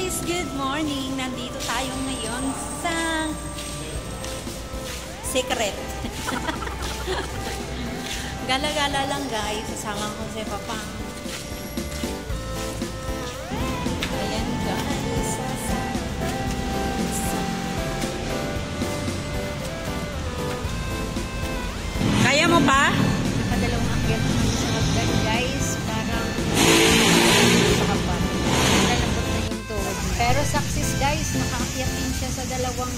guys! Good morning! Nandito tayo ngayon sa secret. Gala-gala lang guys. Sasama ko si Papa. Ayan guys. Kaya mo pa? Nakadalawang akyat naman sa hagdan guys. Parang sa kapan. Nalambot na yung tuhod. Pero success guys. Nakaakyat din siya sa dalawang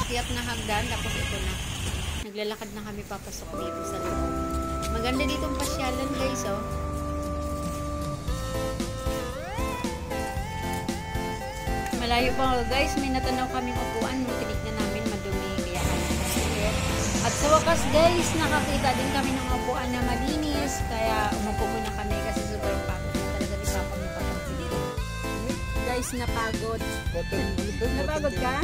akyat na hagdan. Tapos ito na. Naglalakad na kami papasok dito sa loob. Maganda ditong pasyalan guys oh. Malayo pa guys. May natanaw kaming upuan. Nung tinignan namin madumi. Kaya at sa wakas guys, nakakita din kami ng upuan na malinis. Kaya umupo muna kami kasi sobrang pagod na talaga ni Papa may pagod. Guys, napagod. Napagod ka?